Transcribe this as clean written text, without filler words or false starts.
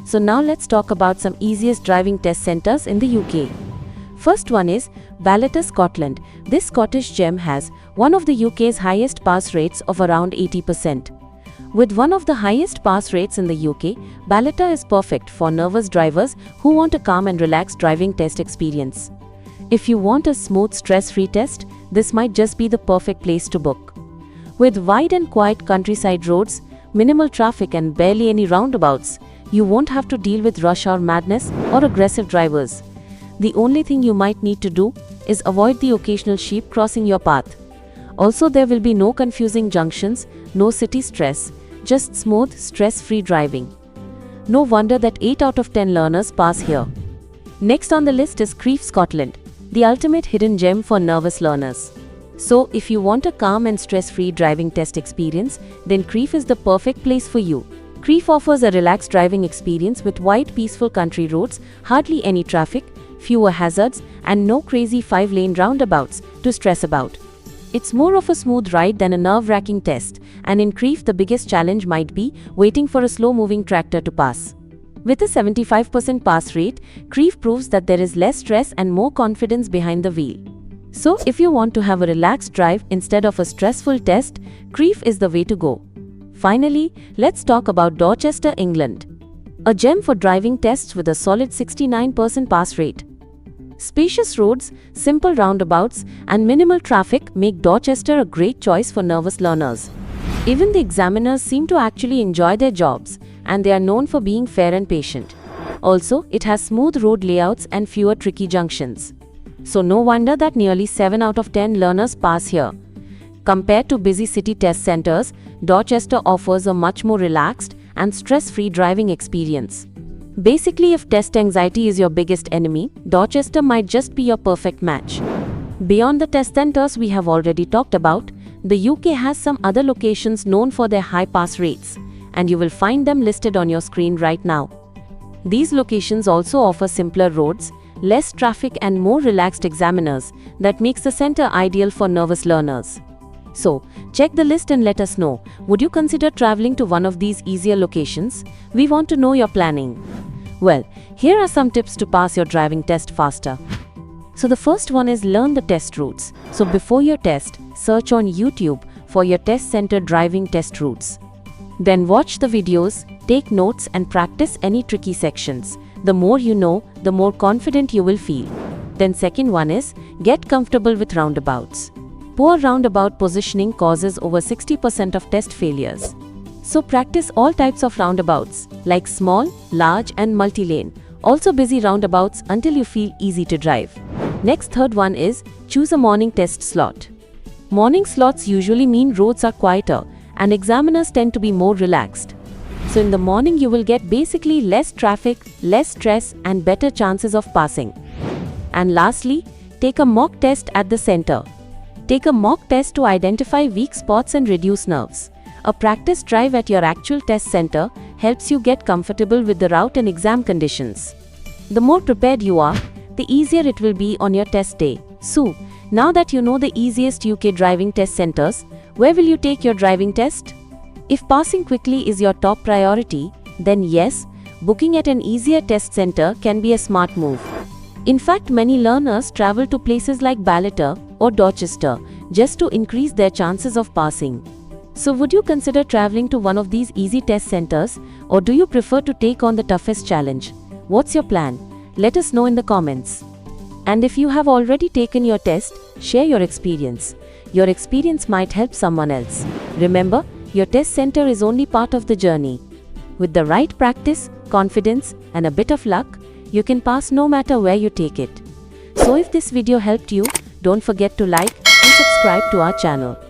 So now let's talk about some easiest driving test centers in the UK. First one is Ballater, Scotland. This Scottish gem has one of the UK's highest pass rates of around 80%. With one of the highest pass rates in the UK, Ballater is perfect for nervous drivers who want a calm and relaxed driving test experience. If you want a smooth, stress-free test, this might just be the perfect place to book. With wide and quiet countryside roads, minimal traffic and barely any roundabouts, you won't have to deal with rush hour madness or aggressive drivers. The only thing you might need to do is avoid the occasional sheep crossing your path. Also, there will be no confusing junctions, no city stress, just smooth, stress-free driving. No wonder that 8 out of 10 learners pass here. Next on the list is Crieff, Scotland, the ultimate hidden gem for nervous learners. So, if you want a calm and stress-free driving test experience, then Crieff is the perfect place for you. Crieff offers a relaxed driving experience with wide, peaceful country roads, hardly any traffic, fewer hazards, and no crazy 5-lane roundabouts to stress about. It's more of a smooth ride than a nerve-wracking test, and in Crieff the biggest challenge might be waiting for a slow-moving tractor to pass. With a 75% pass rate, Crieff proves that there is less stress and more confidence behind the wheel. So, if you want to have a relaxed drive instead of a stressful test, Crieff is the way to go. Finally, let's talk about Dorchester, England. A gem for driving tests with a solid 69% pass rate. Spacious roads, simple roundabouts, and minimal traffic make Dorchester a great choice for nervous learners. Even the examiners seem to actually enjoy their jobs, and they are known for being fair and patient. Also, it has smooth road layouts and fewer tricky junctions. So no wonder that nearly 7 out of 10 learners pass here. Compared to busy city test centers, Dorchester offers a much more relaxed and stress-free driving experience. Basically, if test anxiety is your biggest enemy, Dorchester might just be your perfect match. Beyond the test centers we have already talked about, the UK has some other locations known for their high pass rates, and you will find them listed on your screen right now. These locations also offer simpler roads, less traffic and more relaxed examiners that makes the center ideal for nervous learners. So, check the list and let us know, would you consider traveling to one of these easier locations? We want to know your planning. Well, here are some tips to pass your driving test faster. So the first one is learn the test routes. So before your test, search on YouTube for your test center driving test routes. Then watch the videos, take notes and practice any tricky sections. The more you know, the more confident you will feel. Then second one is get comfortable with roundabouts. Poor roundabout positioning causes over 60% of test failures. So practice all types of roundabouts, like small, large and multi-lane. Also busy roundabouts until you feel easy to drive. Next, third one is choose a morning test slot. Morning slots usually mean roads are quieter and examiners tend to be more relaxed. So in the morning you will get basically less traffic, less stress and better chances of passing. And lastly, take a mock test at the center. Take a mock test to identify weak spots and reduce nerves. A practice drive at your actual test center helps you get comfortable with the route and exam conditions. The more prepared you are, the easier it will be on your test day. So, now that you know the easiest UK driving test centers, where will you take your driving test? If passing quickly is your top priority, then yes, booking at an easier test center can be a smart move. In fact, many learners travel to places like Ballater or Dorchester just to increase their chances of passing. So would you consider traveling to one of these easy test centers, or do you prefer to take on the toughest challenge? What's your plan? Let us know in the comments. And if you have already taken your test, share your experience. Your experience might help someone else. Remember, your test center is only part of the journey. With the right practice, confidence, and a bit of luck, you can pass no matter where you take it. So if this video helped you, don't forget to like and subscribe to our channel.